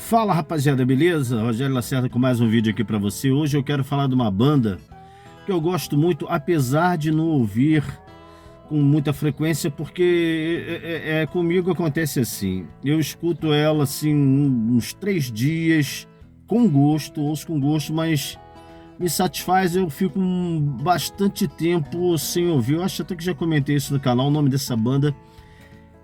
Fala rapaziada, beleza? Rogério Lacerda com mais um vídeo aqui pra você. Hoje eu quero falar de uma banda que eu gosto muito, apesar de não ouvir com muita frequência, porque comigo acontece assim. Eu escuto ela assim uns 3 dias com gosto, ouço com gosto, mas me satisfaz, eu fico bastante tempo sem ouvir. Eu acho até que já comentei isso no canal. O nome dessa banda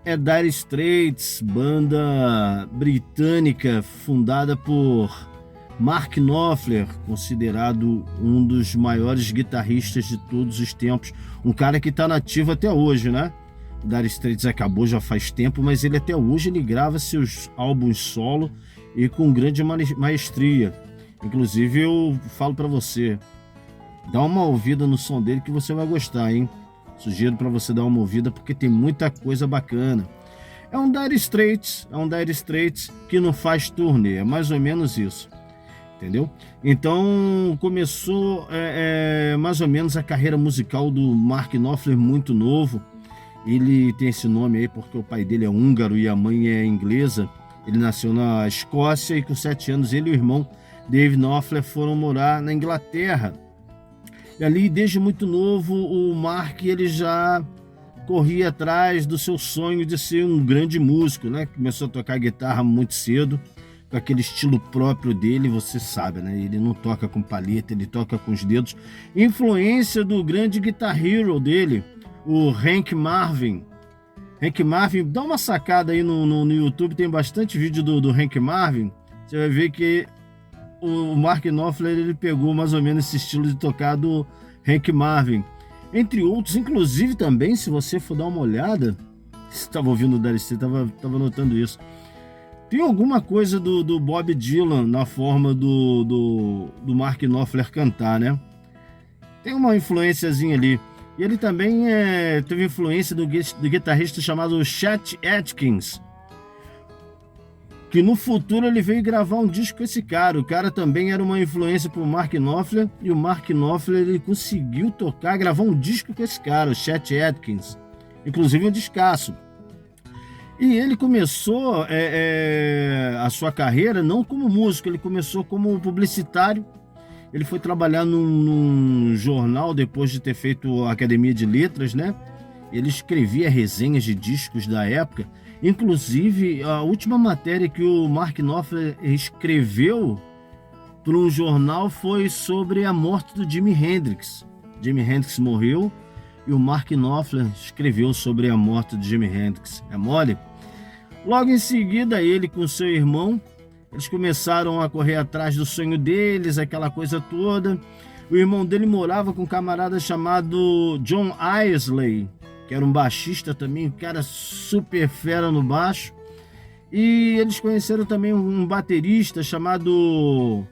é Dire Straits, banda britânica fundada por Mark Knopfler, considerado um dos maiores guitarristas de todos os tempos, um cara que está nativo até hoje, né? O Dire Straits acabou já faz tempo, mas ele até hoje ele grava seus álbuns solo e com grande maestria. Inclusive eu falo para você, dá uma ouvida no som dele que você vai gostar, hein? Sugiro para você dar uma ouvida porque tem muita coisa bacana. É um Dire Straits que não faz turnê, é mais ou menos isso, entendeu? Então começou mais ou menos a carreira musical do Mark Knopfler muito novo. Ele tem esse nome aí porque o pai dele é húngaro e a mãe é inglesa. Ele nasceu na Escócia e com 7 anos ele e o irmão Dave Knopfler foram morar na Inglaterra. E ali, desde muito novo, o Mark ele já corria atrás do seu sonho de ser um grande músico, né? Começou a tocar guitarra muito cedo, com aquele estilo próprio dele, você sabe, né? Ele não toca com palheta, ele toca com os dedos. Influência do grande guitar hero dele, o Hank Marvin. Hank Marvin, dá uma sacada aí no YouTube, tem bastante vídeo do Hank Marvin. Você vai ver que o Mark Knopfler ele pegou mais ou menos esse estilo de tocar do Hank Marvin, entre outros. Inclusive também, se você for dar uma olhada, você estava ouvindo o Dire Straits, estava notando isso, tem alguma coisa do Bob Dylan na forma do Mark Knopfler cantar, né? Tem uma influenciazinha ali. E ele também teve influência do guitarrista chamado Chet Atkins, que no futuro ele veio gravar um disco com esse cara. O cara também era uma influência pro Mark Knopfler, e o Mark Knopfler ele conseguiu gravar um disco com esse cara, o Chet Atkins, inclusive um discaço. E ele começou a sua carreira não como músico, ele começou como publicitário. Ele foi trabalhar num jornal depois de ter feito a Academia de Letras, né? Ele escrevia resenhas de discos da época. Inclusive, a última matéria que o Mark Knopfler escreveu para um jornal foi sobre a morte do Jimi Hendrix. Jimi Hendrix morreu e o Mark Knopfler escreveu sobre a morte do Jimi Hendrix. É mole? Logo em seguida, ele com seu irmão, eles começaram a correr atrás do sonho deles, aquela coisa toda. O irmão dele morava com um camarada chamado John Isley, que era um baixista também, um cara super fera no baixo. E eles conheceram também um baterista chamado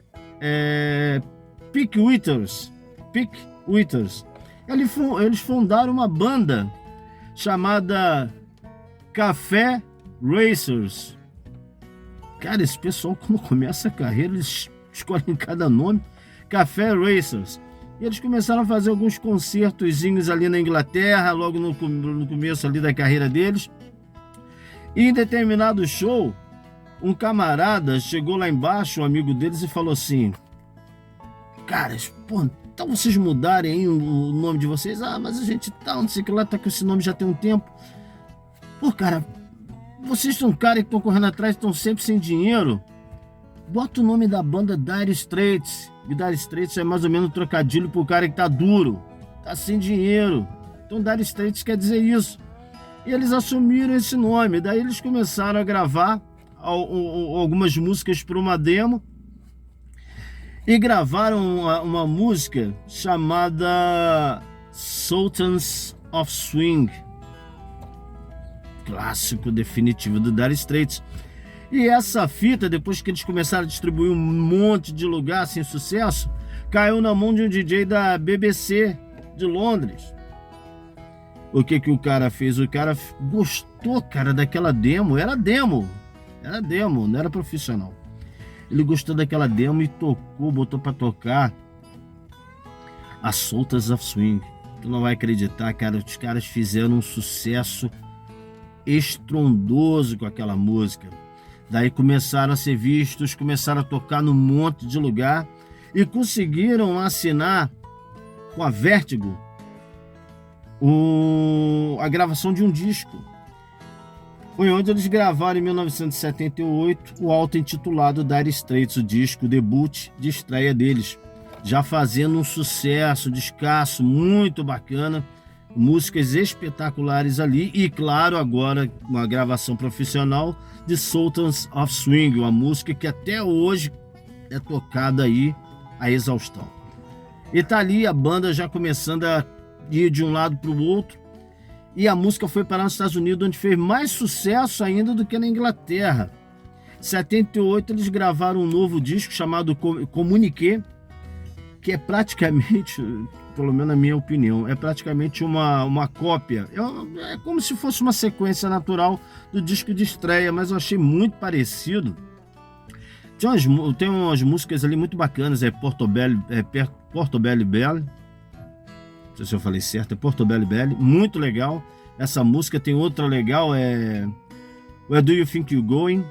Pick Withers. Eles fundaram uma banda chamada Café Racers. Cara, esse pessoal, quando começa a carreira, eles escolhem cada nome. Café Racers. E eles começaram a fazer alguns concertozinhos ali na Inglaterra, logo no começo ali da carreira deles. E em determinado show, um camarada chegou lá embaixo, um amigo deles, e falou assim: caras, pô, então vocês mudarem aí o nome de vocês? Ah, mas a gente não sei o que lá, tá com esse nome já tem um tempo. Pô, cara, vocês são caras que estão correndo atrás, estão sempre sem dinheiro. Bota o nome da banda Dire Straits. E Dire Straits é mais ou menos um trocadilho pro cara que tá duro, tá sem dinheiro. Então Dire Straits quer dizer isso. E eles assumiram esse nome. Daí eles começaram a gravar algumas músicas para uma demo. E gravaram uma música chamada Sultans of Swing. Clássico definitivo do Dire Straits. E essa fita, depois que eles começaram a distribuir um monte de lugar sem sucesso, caiu na mão de um DJ da BBC de Londres. O que o cara fez? O cara gostou, cara, daquela demo. Era demo, não era profissional. Ele gostou daquela demo e tocou, botou pra tocar a Sultans of Swing. Tu não vai acreditar, cara, os caras fizeram um sucesso estrondoso com aquela música. Daí começaram a ser vistos, começaram a tocar num monte de lugar e conseguiram assinar com a Vertigo a gravação de um disco. Foi onde eles gravaram em 1978 o auto-intitulado Dire Straits, o disco debut de estreia deles, já fazendo um sucesso, descasso, muito bacana, músicas espetaculares ali e, claro, agora uma gravação profissional de Sultans of Swing, uma música que até hoje é tocada aí a exaustão. E tá ali a banda já começando a ir de um lado para o outro, e a música foi parar nos Estados Unidos, onde fez mais sucesso ainda do que na Inglaterra. Em 78 eles gravaram um novo disco chamado Communiqué, que é praticamente, pelo menos na minha opinião, é praticamente uma cópia. É como se fosse uma sequência natural do disco de estreia, mas eu achei muito parecido. Tem umas músicas ali muito bacanas, Portobello Belle, não sei se eu falei certo, é Portobello Belle, muito legal. Essa música tem outra legal, Where Do You Think You're Going?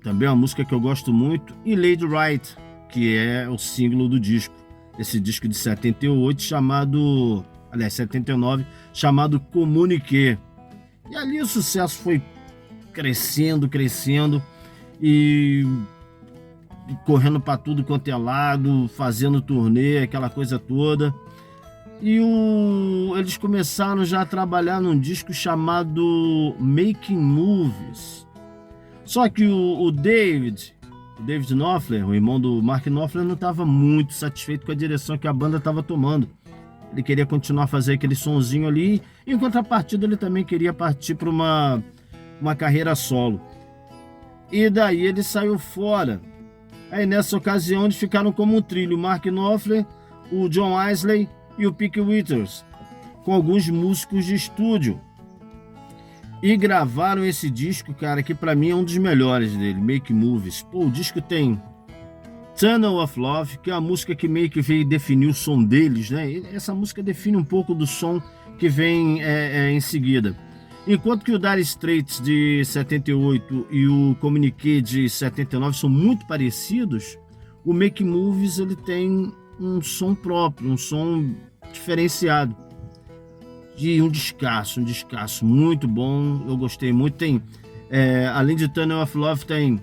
Também é uma música que eu gosto muito. E Lady Right, que é o single do disco. Esse disco de 78 79, chamado Communiqué. E ali o sucesso foi crescendo e correndo para tudo quanto é lado, fazendo turnê, aquela coisa toda. E eles começaram já a trabalhar num disco chamado Making Movies. Só que o David Knopfler, o irmão do Mark Knopfler, não estava muito satisfeito com a direção que a banda estava tomando. Ele queria continuar a fazer aquele sonzinho ali, e em contrapartida ele também queria partir para uma carreira solo. E daí ele saiu fora. Aí nessa ocasião eles ficaram como um trio, o Mark Knopfler, o John Isley e o Pete Withers, com alguns músicos de estúdio. E gravaram esse disco, cara, que pra mim é um dos melhores dele, Make Movies. Pô, o disco tem Tunnel of Love, que é a música que meio que veio definir o som deles, né? Essa música define um pouco do som que vem em seguida. Enquanto que o Dire Straits de 78 e o Communiqué de 79 são muito parecidos, o Make Movies ele tem um som próprio, um som diferenciado. De um descasso muito bom, eu gostei muito. Tem, além de Tunnel of Love, tem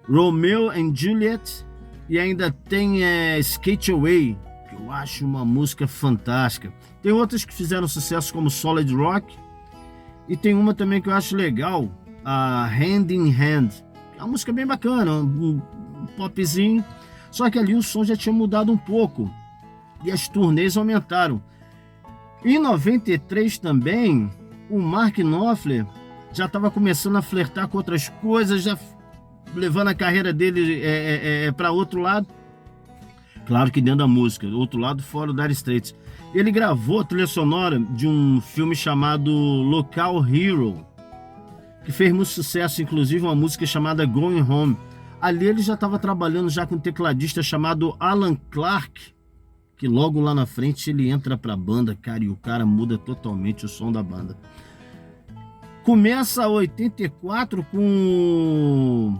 Romeo and Juliet e ainda tem Skate Away, que eu acho uma música fantástica. Tem outras que fizeram sucesso como Solid Rock e tem uma também que eu acho legal, a Hand in Hand, é uma música bem bacana, um popzinho, só que ali o som já tinha mudado um pouco e as turnês aumentaram. Em 93 também, o Mark Knopfler já estava começando a flertar com outras coisas, já levando a carreira dele para outro lado. Claro que dentro da música, outro lado fora do Dire Straits. Ele gravou a trilha sonora de um filme chamado Local Hero, que fez muito sucesso, inclusive uma música chamada Going Home. Ali ele já estava trabalhando já com um tecladista chamado Alan Clark, que logo lá na frente ele entra pra banda, cara, e o cara muda totalmente o som da banda. Começa 84 com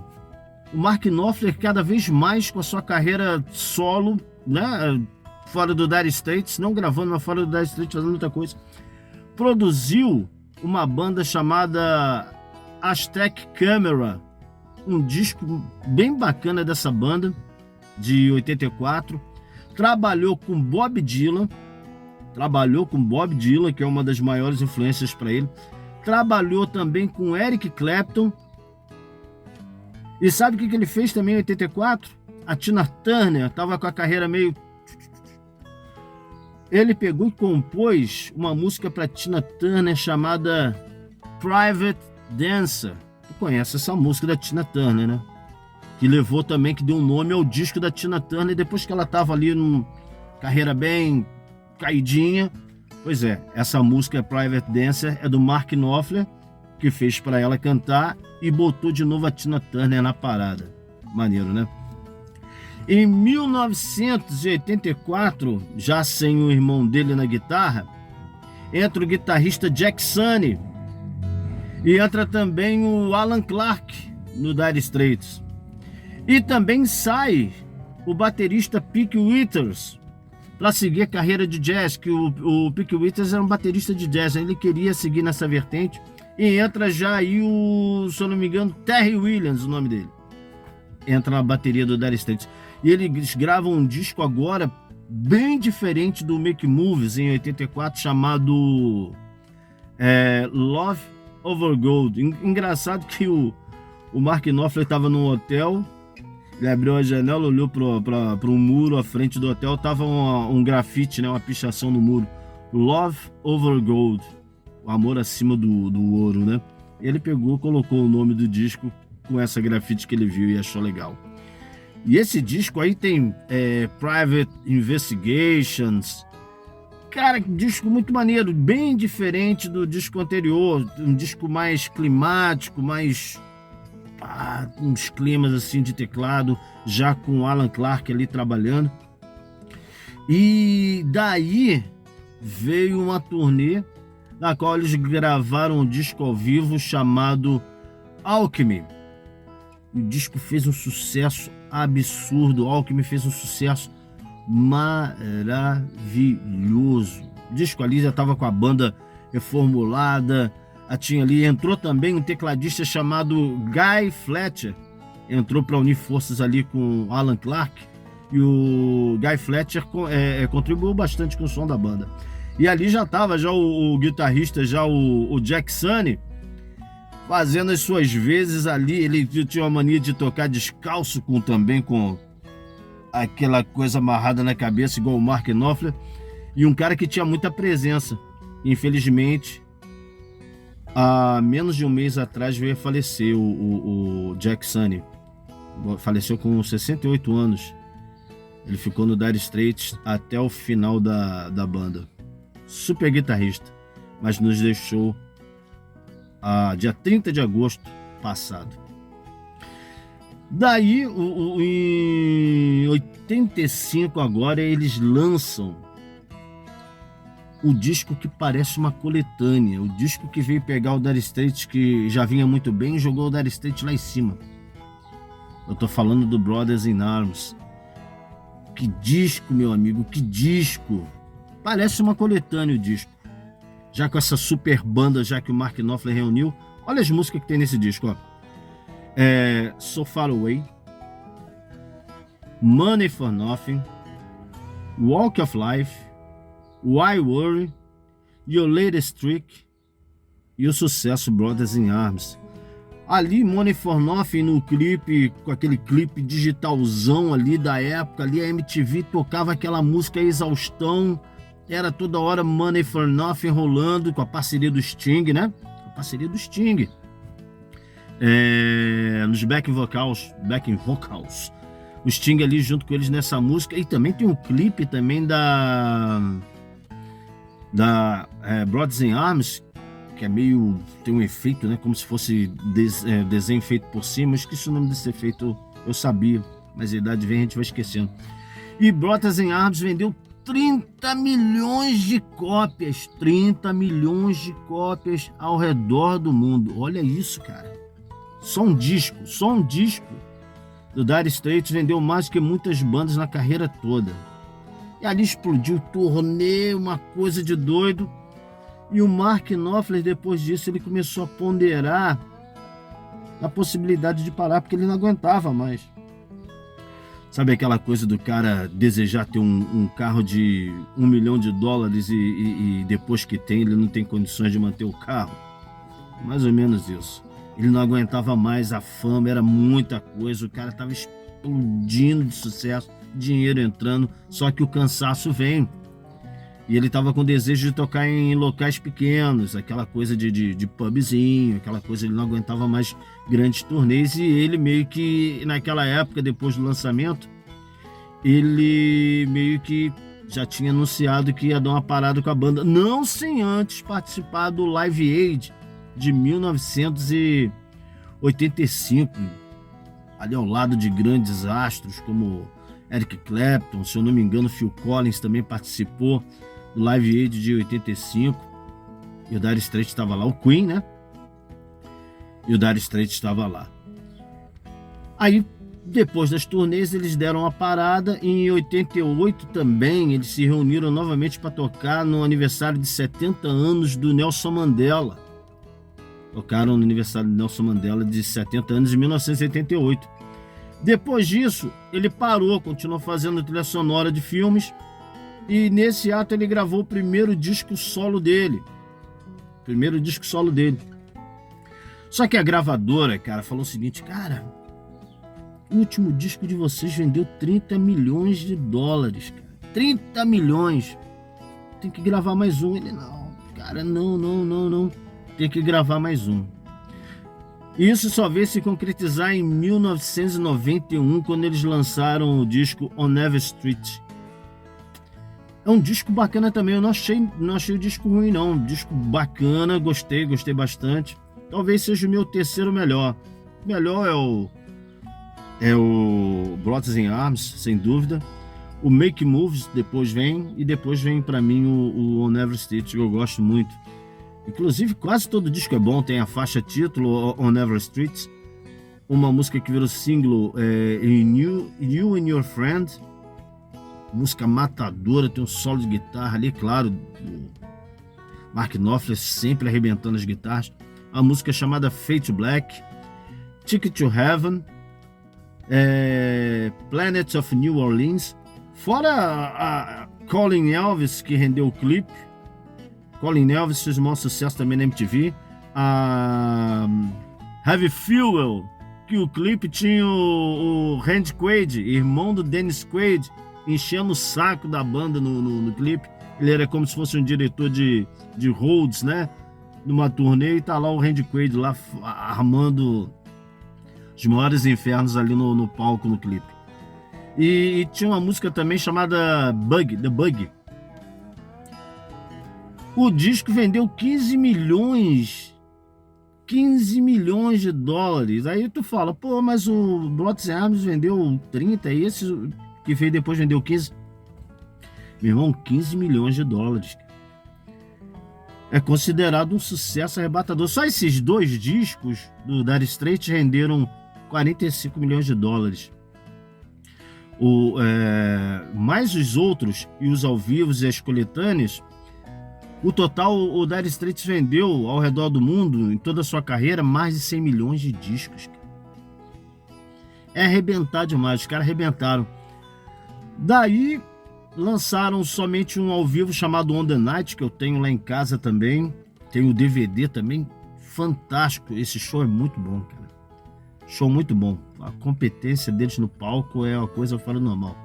o Mark Knopfler cada vez mais com a sua carreira solo, né, fora do Dire Straits, não gravando, mas fora do Dire Straits, fazendo muita coisa. Produziu uma banda chamada Aztec Camera, um disco bem bacana dessa banda, de 84. Trabalhou com Bob Dylan, que é uma das maiores influências para ele. Trabalhou também com Eric Clapton. E sabe o que ele fez também em 84? A Tina Turner estava com a carreira meio... Ele pegou e compôs uma música para Tina Turner chamada Private Dancer. Tu conhece essa música da Tina Turner, né? Que levou também, que deu um nome ao disco da Tina Turner, depois que ela estava ali numa carreira bem caidinha. Pois é, essa música Private Dancer é do Mark Knopfler, que fez para ela cantar e botou de novo a Tina Turner na parada. Maneiro, né? Em 1984, já sem o irmão dele na guitarra, entra o guitarrista Jack Sunny e entra também o Alan Clark, no Dire Straits. E também sai o baterista Pete Withers para seguir a carreira de jazz, que o Pete Withers era um baterista de jazz, ele queria seguir nessa vertente, e entra já aí se eu não me engano, Terry Williams, o nome dele, entra na bateria do Dire Straits. E eles gravam um disco agora bem diferente do Make Moves, em 84, chamado Love Over Gold. Engraçado que o Mark Knopfler estava num hotel, ele abriu a janela, olhou para um muro à frente do hotel, tava um grafite, né, uma pichação no muro, Love Over Gold, o amor acima do ouro, né? Ele pegou, colocou o nome do disco com essa grafite que ele viu e achou legal. E esse disco aí tem Private Investigations. Cara, disco muito maneiro, bem diferente do disco anterior, um disco mais climático, mais uns climas assim de teclado, já com o Alan Clark ali trabalhando. E daí veio uma turnê na qual eles gravaram um disco ao vivo chamado Alchemy. O disco fez um sucesso absurdo, Alchemy fez um sucesso maravilhoso. O disco ali já estava com a banda reformulada, tinha ali, entrou também um tecladista chamado Guy Fletcher, entrou para unir forças ali com Alan Clark, e o Guy Fletcher contribuiu bastante com o som da banda. E ali já estava o guitarrista, o Jack Sunny, fazendo as suas vezes ali. Ele tinha uma mania de tocar descalço, também com aquela coisa amarrada na cabeça, igual o Mark Knopfler, e um cara que tinha muita presença. Infelizmente, há menos de um mês atrás veio a falecer o Jack Sunny. Faleceu com 68 anos. Ele ficou no Dire Straits até o final da banda. Super guitarrista, mas nos deixou dia 30 de agosto passado. Daí, em 85 agora, eles lançam o disco que parece uma coletânea, o disco que veio pegar o Dire Straits, que já vinha muito bem, e jogou o Dire Straits lá em cima. Eu tô falando do Brothers in Arms. Que disco, meu amigo, que disco! Parece uma coletânea o disco. Já com essa super banda, já que o Mark Knopfler reuniu. Olha as músicas que tem nesse disco, ó. So Far Away, Money for Nothing, Walk of Life, Why Worry, Your Latest Trick e o sucesso Brothers in Arms. Ali, Money for Nothing, no clipe, com aquele clipe digitalzão ali da época, ali a MTV tocava aquela música exaustão, era toda hora Money for Nothing rolando, com a parceria do Sting, né? A parceria do Sting. Nos backing vocals. O Sting ali junto com eles nessa música. E também tem um clipe também da Brothers in Arms, que é meio, tem um efeito, né, como se fosse desenho feito por cima. Eu esqueci o nome desse efeito, eu sabia, mas a idade vem, a gente vai esquecendo. E Brothers in Arms vendeu 30 milhões de cópias, 30 milhões de cópias ao redor do mundo. Olha isso, cara. Só um disco do Dire Straits vendeu mais que muitas bandas na carreira toda. E ali explodiu o turnê, uma coisa de doido. E o Mark Knopfler, depois disso, ele começou a ponderar a possibilidade de parar, porque ele não aguentava mais. Sabe aquela coisa do cara desejar ter um carro de $1 milhão e depois que tem, ele não tem condições de manter o carro? Mais ou menos isso. Ele não aguentava mais a fama, era muita coisa, o cara estava explodindo de sucesso, dinheiro entrando, só que o cansaço vem. E ele estava com desejo de tocar em locais pequenos, aquela coisa de pubzinho, aquela coisa, ele não aguentava mais grandes turnês. E ele meio que, naquela época, depois do lançamento, ele meio que já tinha anunciado que ia dar uma parada com a banda, não sem antes participar do Live Aid de 1985, ali ao lado de grandes astros como Eric Clapton, se eu não me engano, Phil Collins também participou do Live Aid de 85, e o Dire Straits estava lá, o Queen, né? E o Dire Straits estava lá. Aí, depois das turnês, eles deram uma parada. Em 88 também, eles se reuniram novamente para tocar no aniversário de 70 anos do Nelson Mandela. Tocaram no aniversário do Nelson Mandela de 70 anos, em 1988. Depois disso, ele parou, continuou fazendo trilha sonora de filmes. E nesse ato ele gravou o primeiro disco solo dele. Só que a gravadora, cara, falou o seguinte: cara, o último disco de vocês vendeu 30 milhões de dólares, cara. 30 milhões. Tem que gravar mais um. Ele, não, cara, não. Tem que gravar mais um. Isso só veio se concretizar em 1991, quando eles lançaram o disco On Every Street. É um disco bacana também. Eu não achei o disco ruim, não. Um disco bacana, gostei bastante. Talvez seja o meu terceiro melhor. O melhor é o Brothers in Arms, sem dúvida. O Make Moves depois vem. E depois vem pra mim o On Every Street, que eu gosto muito. Inclusive, quase todo disco é bom. Tem a faixa título, On Every Street. Uma música que virou single, You and Your Friend. Música matadora, tem um solo de guitarra ali, claro. Mark Knopfler sempre arrebentando as guitarras. A música chamada Fade to Black. Ticket to Heaven. Planet of New Orleans. Fora a Colin Elvis, que rendeu o clipe. Colin Elvis fez o maior sucesso também na MTV. Heavy Fuel, que o clipe tinha o Randy Quaid, irmão do Dennis Quaid, enchendo o saco da banda no clipe. Ele era como se fosse um diretor de Rhodes, né? Numa turnê, e tá lá o Randy Quaid lá armando os maiores infernos ali no palco, no clipe. E tinha uma música também chamada The Bug. O disco vendeu 15 milhões de dólares. Aí tu fala, pô, mas o Brothers in Arms vendeu 30, e esse que veio depois vendeu 15. Meu irmão, 15 milhões de dólares. É considerado um sucesso arrebatador. Só esses dois discos do Dire Straits renderam 45 milhões de dólares. Mais os outros, e os ao vivo e as coletâneas, o total, o Dire Straits vendeu ao redor do mundo, em toda a sua carreira, mais de 100 milhões de discos. É arrebentar demais, os caras arrebentaram. Daí lançaram somente um ao vivo chamado On The Night, que eu tenho lá em casa também. Tem o DVD também, fantástico. Esse show é muito bom, cara. Show muito bom. A competência deles no palco é uma coisa fora do normal.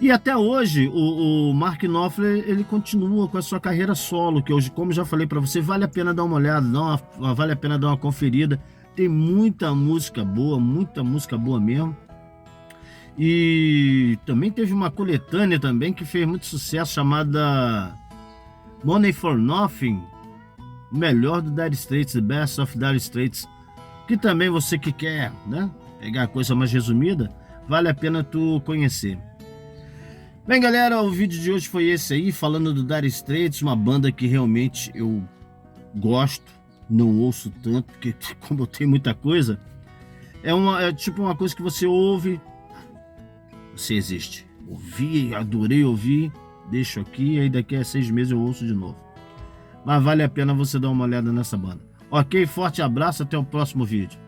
E até hoje, o Mark Knopfler, ele continua com a sua carreira solo, que hoje, como já falei para você, vale a pena dar uma olhada, vale a pena dar uma conferida. Tem muita música boa mesmo. E também teve uma coletânea também que fez muito sucesso, chamada Money for Nothing, o melhor do Dire Straits, The Best of Dire Straits, que também você que quer, né, pegar a coisa mais resumida, vale a pena tu conhecer. Bem, galera, o vídeo de hoje foi esse aí, falando do Dire Straits, uma banda que realmente eu gosto, não ouço tanto, porque como eu tenho muita coisa, é tipo uma coisa que você ouve, você existe. Ouvi, adorei ouvir, deixo aqui, aí daqui a 6 meses eu ouço de novo. Mas vale a pena você dar uma olhada nessa banda. Ok, forte abraço, até o próximo vídeo.